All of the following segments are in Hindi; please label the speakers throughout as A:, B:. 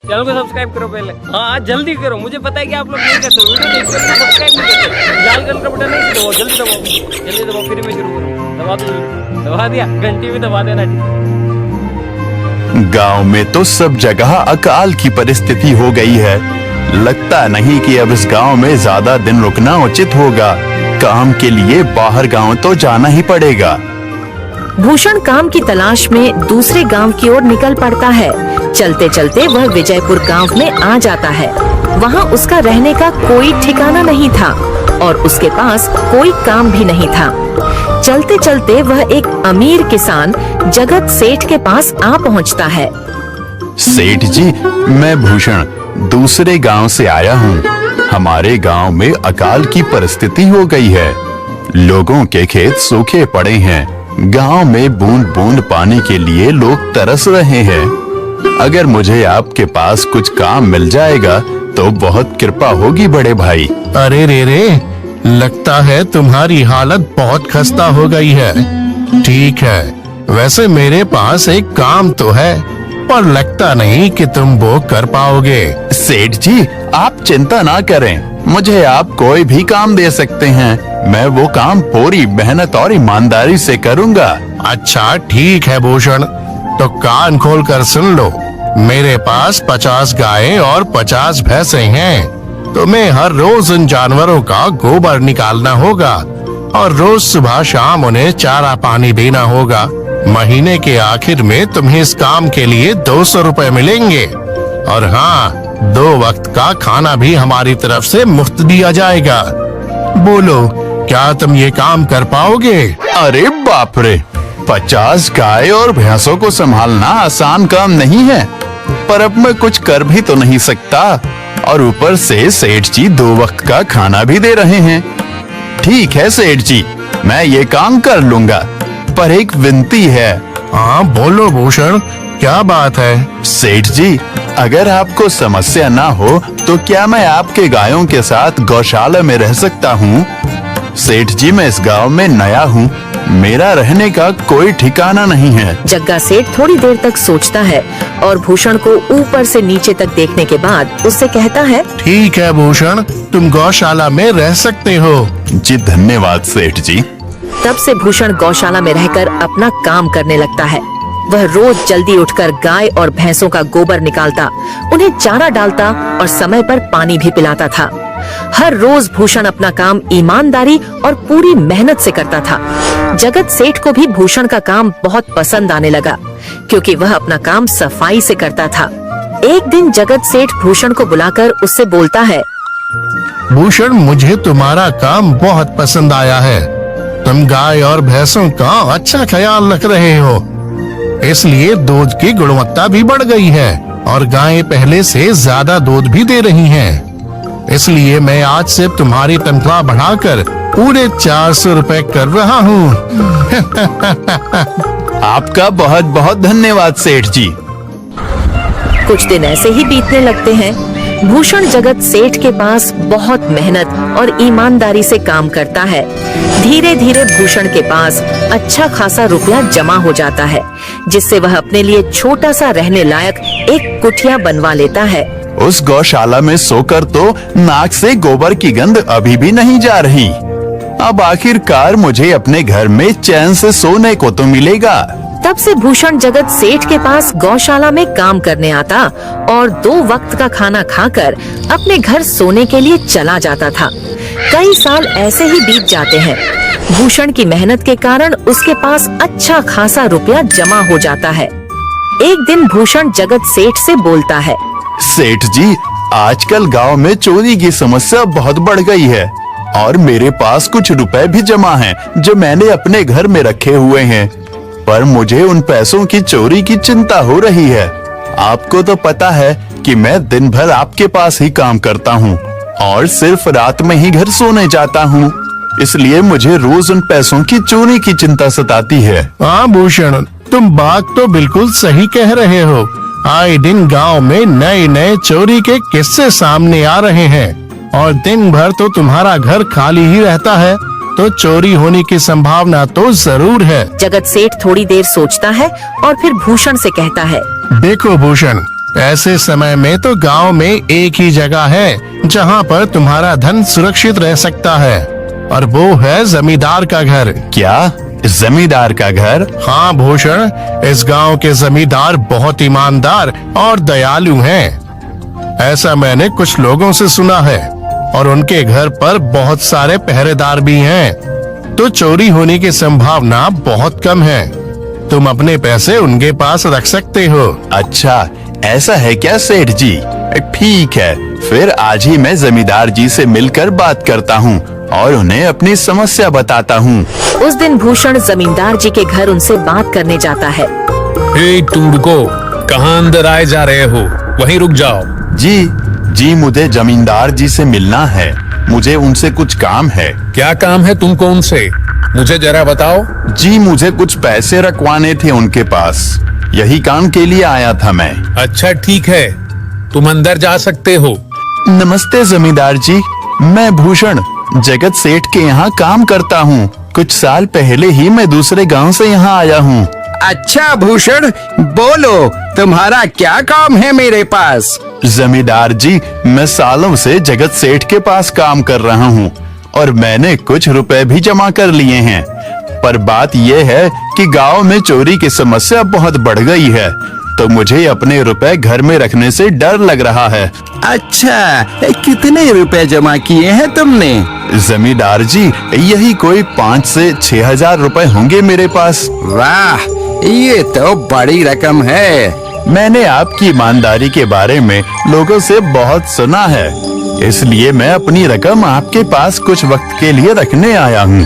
A: चैनल को सब्सक्राइब करो पहले। हाँ जल्दी करो, मुझे पता है कि आप लोग नहीं करते, वीडियो देखते हो सब्सक्राइब नहीं करते। लाल कलर का बटन नहीं दबाओ, जल्दी दबाओ, फिर मैं शुरू करूँ। दबा दो, दबा दिया, घंटी भी दबा देना।
B: गांव में तो सब जगह अकाल की परिस्थिति हो गई है। लगता नहीं कि अब इस गांव में ज्यादा दिन रुकना उचित होगा। काम के लिए बाहर गांव तो जाना ही पड़ेगा।
C: भूषण काम की तलाश में दूसरे गांव की ओर निकल पड़ता है। चलते चलते वह विजयपुर गांव में आ जाता है। वहां उसका रहने का कोई ठिकाना नहीं था और उसके पास कोई काम भी नहीं था। चलते चलते वह एक अमीर किसान जगत सेठ के पास आ पहुंचता है।
B: सेठ जी, मैं भूषण दूसरे गांव से आया हूँ। हमारे गांव में अकाल की परिस्थिति हो गई है। लोगों के खेत सूखे पड़े हैं। गांव में बूंद बूंद पानी के लिए लोग तरस रहे हैं। अगर मुझे आपके पास कुछ काम मिल जाएगा तो बहुत कृपा होगी बड़े भाई।
D: अरे रे, लगता है तुम्हारी हालत बहुत खस्ता हो गई है। ठीक है, वैसे मेरे पास एक काम तो है, पर लगता नहीं कि तुम वो कर पाओगे।
B: सेठ जी, आप चिंता ना करें, मुझे आप कोई भी काम दे सकते हैं। मैं वो काम पूरी मेहनत और ईमानदारी से करूंगा।
D: अच्छा ठीक है भूषण, तो कान खोल कर सुन लो। मेरे पास 50 गायें और 50 भैंसें हैं। तुम्हें हर रोज उन जानवरों का गोबर निकालना होगा और रोज सुबह शाम उन्हें चारा पानी देना होगा। महीने के आखिर में तुम्हें इस काम के लिए 200 रुपए मिलेंगे। और हाँ, 2 वक्त का खाना भी हमारी तरफ से मुफ्त दिया जाएगा। बोलो, क्या तुम ये काम कर पाओगे?
B: अरे बाप रे, 50 गाय और भैंसों को संभालना आसान काम नहीं है, पर अब मैं कुछ कर भी तो नहीं सकता। और ऊपर से सेठ जी 2 वक्त का खाना भी दे रहे हैं। ठीक है सेठ जी, मैं ये काम कर लूंगा, पर एक विनती है।
D: हाँ बोलो भूषण, क्या बात है?
B: सेठ जी, अगर आपको समस्या ना हो तो क्या मैं आपके गायों के साथ गौशाला में रह सकता हूँ? सेठ जी, मैं इस गांव में नया हूँ, मेरा रहने का कोई ठिकाना नहीं है।
C: जग्गा सेठ थोड़ी देर तक सोचता है और भूषण को ऊपर से नीचे तक देखने के बाद उससे कहता है,
D: ठीक है भूषण, तुम गौशाला में रह सकते हो।
B: जी धन्यवाद सेठ जी।
C: तब से भूषण गौशाला में रहकर अपना काम करने लगता है। वह रोज जल्दी उठकर गाय और भैंसों का गोबर निकालता, उन्हें चारा डालता और समय पर पानी भी पिलाता था। हर रोज भूषण अपना काम ईमानदारी और पूरी मेहनत से करता था। जगत सेठ को भी भूषण का काम बहुत पसंद आने लगा, क्योंकि वह अपना काम सफाई से करता था। एक दिन जगत सेठ भूषण को बुलाकर उससे बोलता है,
D: भूषण, मुझे तुम्हारा काम बहुत पसंद आया है। तुम गाय और भैंसों का अच्छा ख्याल रख रहे हो, इसलिए दूध की गुणवत्ता भी बढ़ गई है और गायें पहले से ज्यादा दूध भी दे रही हैं। इसलिए मैं आज से तुम्हारी तनख्वाह बढ़ाकर पूरे 400 रुपए कर रहा हूँ।
B: आपका बहुत बहुत धन्यवाद सेठ जी।
C: कुछ दिन ऐसे ही बीतने लगते हैं। भूषण जगत सेठ के पास बहुत मेहनत और ईमानदारी से काम करता है। धीरे धीरे भूषण के पास अच्छा खासा रुपया जमा हो जाता है, जिससे वह अपने लिए छोटा सा रहने लायक एक कुटिया बनवा लेता है।
B: उस गौशाला में सोकर तो नाक से गोबर की गंध अभी भी नहीं जा रही। अब आखिरकार मुझे अपने घर में चैन से सोने को तो मिलेगा।
C: तब से भूषण जगत सेठ के पास गौशाला में काम करने आता और 2 वक्त का खाना खाकर अपने घर सोने के लिए चला जाता था। कई साल ऐसे ही बीत जाते हैं। भूषण की मेहनत के कारण उसके पास अच्छा खासा रुपया जमा हो जाता है। एक दिन भूषण जगत सेठ से बोलता है,
B: सेठ जी, आजकल गांव में चोरी की समस्या बहुत बढ़ गई है और मेरे पास कुछ रुपए भी जमा हैं जो मैंने अपने घर में रखे हुए हैं, पर मुझे उन पैसों की चोरी की चिंता हो रही है। आपको तो पता है कि मैं दिन भर आपके पास ही काम करता हूँ और सिर्फ रात में ही घर सोने जाता हूँ, इसलिए मुझे रोज उन पैसों की चोरी की चिंता सताती है।
D: हाँ भूषण, तुम बात तो बिल्कुल सही कह रहे हो। आए दिन गांव में नए नए चोरी के किस्से सामने आ रहे हैं और दिन भर तो तुम्हारा घर खाली ही रहता है, तो चोरी होने की संभावना तो जरूर है।
C: जगत सेठ थोड़ी देर सोचता है और फिर भूषण से कहता है,
D: देखो भूषण, ऐसे समय में तो गांव में एक ही जगह है जहां पर तुम्हारा धन सुरक्षित रह सकता है, और वो है जमींदार का घर।
B: क्या जमींदार का घर?
D: हाँ भूषण, इस गांव के जमींदार बहुत ईमानदार और दयालु हैं। ऐसा मैंने कुछ लोगों से सुना है, और उनके घर पर बहुत सारे पहरेदार भी हैं, तो चोरी होने की संभावना बहुत कम है। तुम अपने पैसे उनके पास रख सकते हो।
B: अच्छा, ऐसा है क्या सेठ जी? ठीक है, फिर आज ही मैं जमींदार जी से मिलकर बात करता हूँ और उन्हें अपनी समस्या बताता हूँ।
C: उस दिन भूषण जमींदार जी के घर उनसे बात करने जाता है।
E: हे टूडको, कहाँ अंदर आए जा रहे हो? वहीं रुक जाओ।
B: जी, मुझे जमींदार जी से मिलना है। मुझे उनसे कुछ काम है।
E: क्या काम है तुमको उनसे? मुझे जरा बताओ।
B: जी, मुझे कुछ पैसे रखवाने थे उनके पास, यही काम के लिए आया था मैं।
E: अच्छा ठीक है, तुम अंदर जा सकते हो।
B: नमस्ते जमींदार जी, मैं भूषण जगत सेठ के यहाँ काम करता हूँ। कुछ साल पहले ही मैं दूसरे गांव से यहाँ आया हूँ।
F: अच्छा भूषण, बोलो तुम्हारा क्या काम है मेरे पास?
B: जमींदार जी, मैं सालों से जगत सेठ के पास काम कर रहा हूँ और मैंने कुछ रुपए भी जमा कर लिए हैं, पर बात यह है कि गांव में चोरी की समस्या बहुत बढ़ गई है, तो मुझे अपने रुपए घर में रखने से डर लग रहा है।
F: अच्छा, कितने रुपए जमा किए हैं तुमने?
B: जमींदार जी, यही कोई 5 से 6 हजार रुपए होंगे मेरे पास।
F: वाह, ये तो बड़ी रकम है।
B: मैंने आपकी ईमानदारी के बारे में लोगों से बहुत सुना है, इसलिए मैं अपनी रकम आपके पास कुछ वक्त के लिए रखने आया हूँ।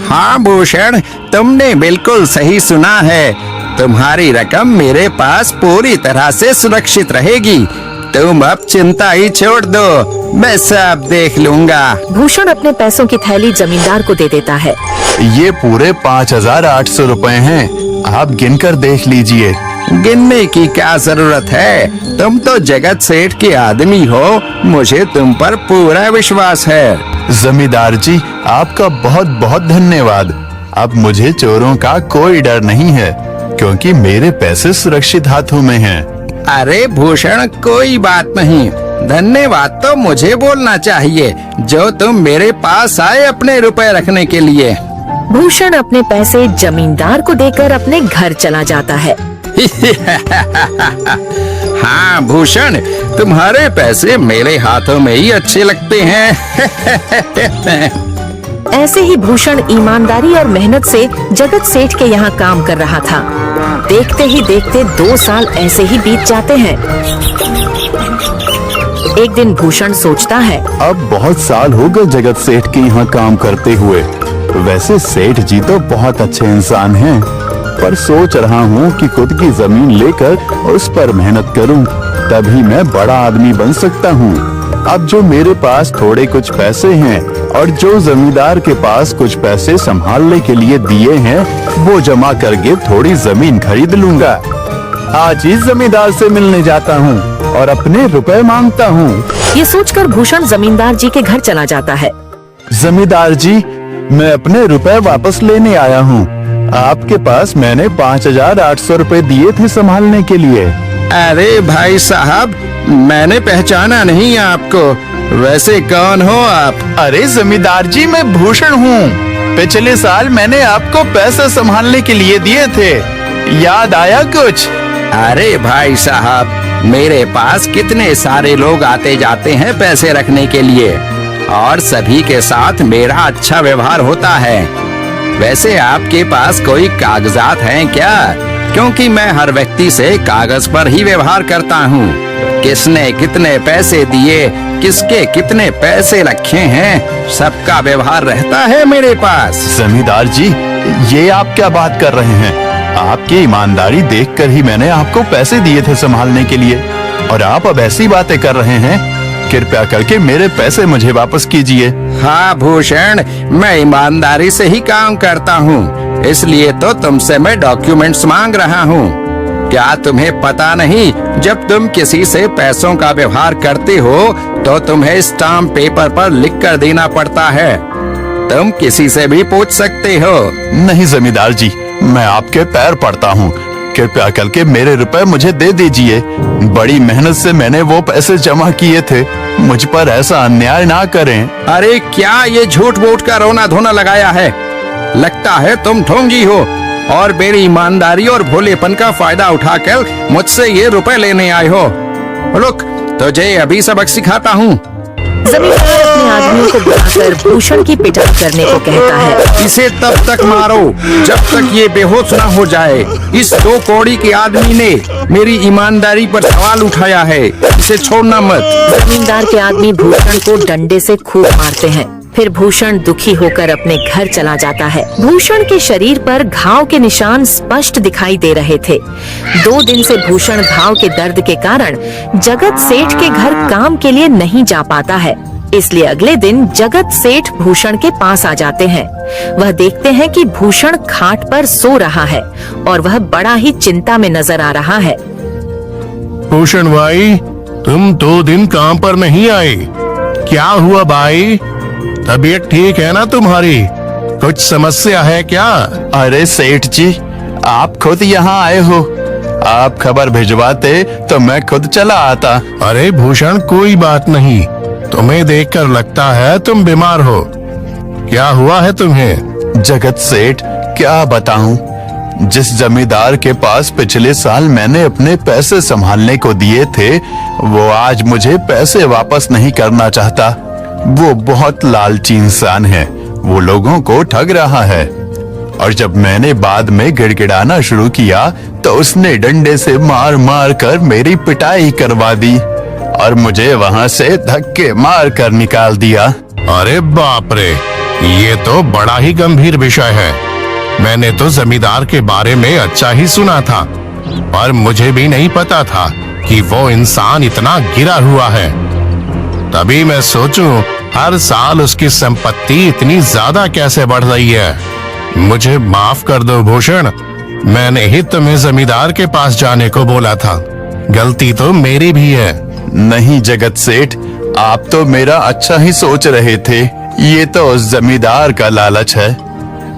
F: हाँ भूषण, तुमने बिल्कुल सही सुना है। तुम्हारी रकम मेरे पास पूरी तरह से सुरक्षित रहेगी। तुम अब चिंता ही छोड़ दो, मैं सब देख लूंगा।
C: भूषण अपने पैसों की थैली जमींदार को दे देता है।
B: ये पूरे 5,800 रुपए हैं, आप गिनकर देख लीजिए।
F: गिनने की क्या जरूरत है? तुम तो जगत सेठ के आदमी हो, मुझे तुम पर पूरा विश्वास है।
B: जमींदार जी, आपका बहुत बहुत धन्यवाद। अब मुझे चोरों का कोई डर नहीं है, क्योंकि मेरे पैसे सुरक्षित हाथों में हैं।
F: अरे भूषण, कोई बात नहीं, धन्यवाद तो मुझे बोलना चाहिए, जो तुम मेरे पास आए अपने रुपए रखने के लिए।
C: भूषण अपने पैसे जमींदार को देकर अपने घर चला जाता है।
F: हाँ भूषण, तुम्हारे पैसे मेरे हाथों में ही अच्छे लगते हैं।
C: ऐसे ही भूषण ईमानदारी और मेहनत से जगत सेठ के यहाँ काम कर रहा था। देखते ही देखते 2 साल ऐसे ही बीत जाते हैं। एक दिन भूषण सोचता है,
B: अब बहुत साल हो गए जगत सेठ के यहाँ काम करते हुए। वैसे सेठ जी तो बहुत अच्छे इंसान हैं, पर सोच रहा हूँ कि खुद की जमीन लेकर उस पर मेहनत करूँ, तभी मैं बड़ा आदमी बन सकता हूँ। अब जो मेरे पास थोड़े कुछ पैसे हैं और जो जमींदार के पास कुछ पैसे संभालने के लिए दिए हैं, वो जमा करके थोड़ी जमीन खरीद लूंगा। आज ही जमींदार से मिलने जाता हूँ और अपने रुपए मांगता हूँ।
C: ये सोचकर भूषण जमींदार जी के घर चला जाता है।
B: जमींदार जी, मैं अपने रुपए वापस लेने आया हूँ। आपके पास मैंने 5,800 रुपए दिए थे संभालने के लिए।
F: अरे भाई साहब, मैंने पहचाना नहीं आपको, वैसे कौन हो आप?
B: अरे जमींदार जी, मैं भूषण हूँ। पिछले साल मैंने आपको पैसे संभालने के लिए दिए थे, याद आया कुछ?
F: अरे भाई साहब, मेरे पास कितने सारे लोग आते जाते हैं पैसे रखने के लिए, और सभी के साथ मेरा अच्छा व्यवहार होता है। वैसे आपके पास कोई कागजात हैं क्या? क्योंकि मैं हर व्यक्ति से कागज पर ही व्यवहार करता हूँ। किसने कितने पैसे दिए, किसके कितने पैसे रखे हैं, सबका व्यवहार रहता है मेरे पास।
B: जमींदार जी, ये आप क्या बात कर रहे हैं? आपकी ईमानदारी देखकर ही मैंने आपको पैसे दिए थे संभालने के लिए, और आप अब ऐसी बातें कर रहे हैं। कृपया करके मेरे पैसे मुझे वापस कीजिए।
F: हाँ भूषण, मैं ईमानदारी से ही काम करता हूँ, इसलिए तो तुमसे मैं डॉक्यूमेंट्स मांग रहा हूँ। क्या तुम्हें पता नहीं, जब तुम किसी से पैसों का व्यवहार करते हो तो तुम्हें स्टाम्प पेपर पर लिख कर देना पड़ता है। तुम किसी से भी पूछ सकते हो।
B: नहीं जमींदार जी, मैं आपके पैर पड़ता हूँ, कृपया करके मेरे रुपए मुझे दे दीजिए। बड़ी मेहनत से मैंने वो पैसे जमा किए थे, मुझ पर ऐसा अन्याय ना करें।
F: अरे क्या ये झूठ मूठ का रोना धोना लगाया है? लगता है तुम ढोंगी हो और मेरी ईमानदारी और भोलेपन का फायदा उठाकर मुझसे ये रुपए लेने आए हो। रुक, तुझे अभी सबक सिखाता हूँ।
C: जमींदार अपने आदमियों को बुलाकर भूषण की पिटाई करने को कहता है।
F: इसे तब तक मारो जब तक ये बेहोश ना हो जाए। इस 2 कौड़ी के आदमी ने मेरी ईमानदारी पर सवाल उठाया है, इसे छोड़ना मत।
C: जमींदार के आदमी भूषण को डंडे से खूब मारते हैं। फिर भूषण दुखी होकर अपने घर चला जाता है। भूषण के शरीर पर घाव के निशान स्पष्ट दिखाई दे रहे थे। 2 दिन से भूषण घाव के दर्द के कारण जगत सेठ के घर काम के लिए नहीं जा पाता है। इसलिए अगले दिन जगत सेठ भूषण के पास आ जाते हैं। वह देखते हैं कि भूषण खाट पर सो रहा है और वह बड़ा ही चिंता में नजर आ रहा है।
D: भूषण भाई, तुम 2 दिन काम पर नहीं आए, क्या हुआ भाई? तबीयत ठीक है ना तुम्हारी? कुछ समस्या है क्या?
B: अरे सेठ जी, आप खुद यहाँ आए हो। आप खबर भिजवाते तो मैं खुद चला आता।
D: अरे भूषण, कोई बात नहीं, तुम्हें देखकर लगता है तुम बीमार हो। क्या हुआ है तुम्हें?
B: जगत सेठ, क्या बताऊं, जिस जमींदार के पास पिछले साल मैंने अपने पैसे संभालने को दिए थे, वो आज मुझे पैसे वापस नहीं करना चाहता। वो बहुत लालची इंसान है, वो लोगों को ठग रहा है। और जब मैंने बाद में गिड़गिड़ाना शुरू किया तो उसने डंडे से मार मार कर मेरी पिटाई करवा दी और मुझे वहां से धक्के मार कर निकाल दिया।
D: अरे बाप रे, ये तो बड़ा ही गंभीर विषय है। मैंने तो जमींदार के बारे में अच्छा ही सुना था, पर मुझे भी नहीं पता था कि वो इंसान इतना गिरा हुआ है। तभी मैं सोचूं, हर साल उसकी संपत्ति इतनी ज्यादा कैसे बढ़ रही है। मुझे माफ कर दो भूषण, मैंने ही तुम्हें जमींदार के पास जाने को बोला था। गलती तो मेरी भी है।
B: नहीं जगत सेठ, आप तो मेरा अच्छा ही सोच रहे थे। ये तो उस जमींदार का लालच है।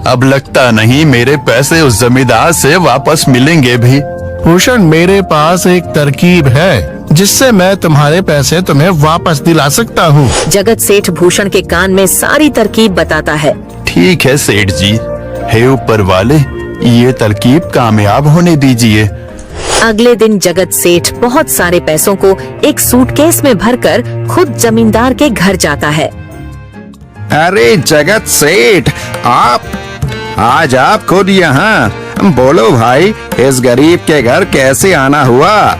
B: अब लगता नहीं मेरे पैसे उस जमींदार से वापस मिलेंगे भी।
D: भूषण, मेरे पास एक तरकीब है जिससे मैं तुम्हारे पैसे तुम्हें वापस दिला सकता हूँ।
C: जगत सेठ भूषण के कान में सारी तरकीब बताता है।
B: ठीक है सेठ जी, हे ऊपर वाले, ये तरकीब कामयाब होने दीजिए।
C: अगले दिन जगत सेठ बहुत सारे पैसों को एक सूटकेस में भरकर खुद जमींदार के घर जाता है।
F: अरे जगत सेठ, आज आप खुद यहाँ? बोलो भाई, इस गरीब के घर कैसे आना हुआ?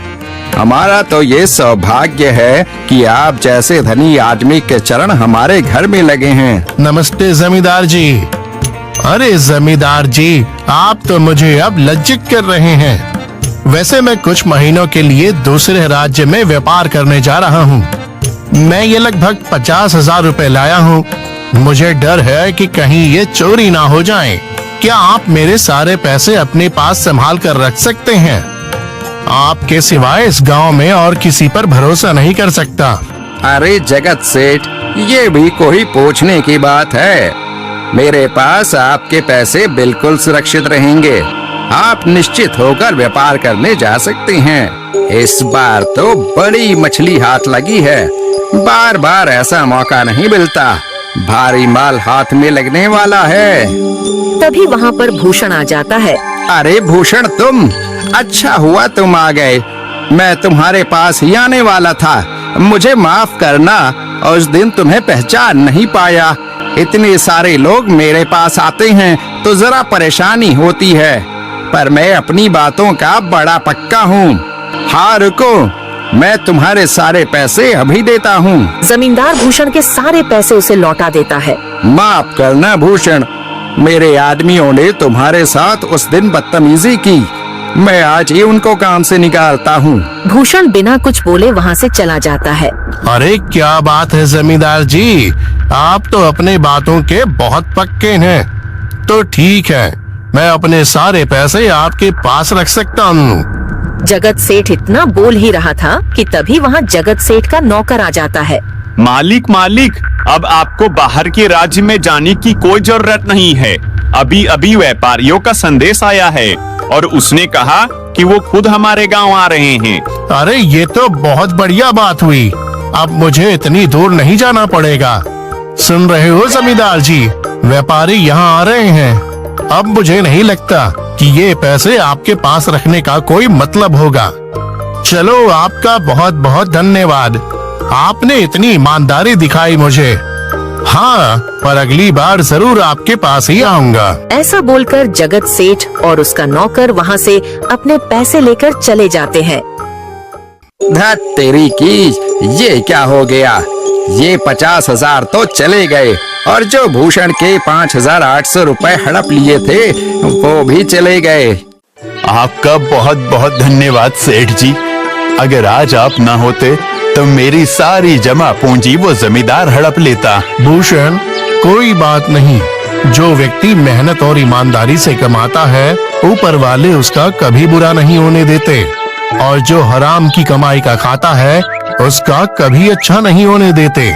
F: हमारा तो ये सौभाग्य है कि आप जैसे धनी आदमी के चरण हमारे घर में लगे हैं।
D: नमस्ते जमींदार जी। अरे जमींदार जी, आप तो मुझे अब लज्जित कर रहे हैं। वैसे मैं कुछ महीनों के लिए दूसरे राज्य में व्यापार करने जा रहा हूँ। मैं ये लगभग 50,000 रुपए लाया हूँ। मुझे डर है कि कहीं ये चोरी ना हो जाए। क्या आप मेरे सारे पैसे अपने पास संभाल कर रख सकते हैं? आपके सिवाय इस गांव में और किसी पर भरोसा नहीं कर सकता।
F: अरे जगत सेठ, ये भी कोई पूछने की बात है? मेरे पास आपके पैसे बिल्कुल सुरक्षित रहेंगे। आप निश्चित होकर व्यापार करने जा सकते हैं। इस बार तो बड़ी मछली हाथ लगी है। बार बार ऐसा मौका नहीं मिलता। भारी माल हाथ में लगने वाला है।
C: तभी वहाँ पर भूषण आ जाता है।
F: अरे भूषण, तुम? अच्छा हुआ तुम आ गए। मैं तुम्हारे पास ही आने वाला था। मुझे माफ करना, उस दिन तुम्हें पहचान नहीं पाया। इतने सारे लोग मेरे पास आते हैं तो जरा परेशानी होती है, पर मैं अपनी बातों का बड़ा पक्का हूँ। हाँ रुको, मैं तुम्हारे सारे पैसे अभी देता हूँ।
C: जमींदार भूषण के सारे पैसे उसे लौटा देता है।
F: माफ करना भूषण, मेरे आदमियों ने तुम्हारे साथ उस दिन बदतमीजी की। मैं आज ही उनको काम से निकालता हूँ।
C: भूषण बिना कुछ बोले वहाँ से चला जाता है।
D: अरे क्या बात है जमींदार जी, आप तो अपने बातों के बहुत पक्के हैं। तो ठीक है, मैं अपने सारे पैसे आपके पास रख सकता हूँ।
C: जगत सेठ इतना बोल ही रहा था कि तभी वहाँ जगत सेठ का नौकर आ जाता है।
G: मालिक, अब आपको बाहर के राज्य में जाने की कोई जरूरत नहीं है। अभी अभी व्यापारियों का संदेश आया है और उसने कहा कि वो खुद हमारे गांव आ रहे हैं।
D: अरे ये तो बहुत बढ़िया बात हुई। अब मुझे इतनी दूर नहीं जाना पड़ेगा। सुन रहे हो जमींदार जी, व्यापारी यहाँ आ रहे हैं। अब मुझे नहीं लगता कि ये पैसे आपके पास रखने का कोई मतलब होगा। चलो, आपका बहुत बहुत धन्यवाद। आपने इतनी ईमानदारी दिखाई मुझे। हाँ, पर अगली बार जरूर आपके पास ही आऊंगा।
C: ऐसा बोलकर जगत सेठ और उसका नौकर वहाँ से अपने पैसे लेकर चले जाते हैं।
F: धत तेरी की, ये क्या हो गया? ये 50,000 तो चले गए और जो भूषण के 5,800 रुपए हड़प लिए थे वो भी चले गए।
B: आपका बहुत बहुत धन्यवाद सेठ जी। अगर आज आप ना होते तो मेरी सारी जमा पूंजी वो जमींदार हड़प लेता।
D: भूषण, कोई बात नहीं। जो व्यक्ति मेहनत और ईमानदारी से कमाता है, ऊपर वाले उसका कभी बुरा नहीं होने देते, और जो हराम की कमाई का खाता है उसका कभी अच्छा नहीं होने देते।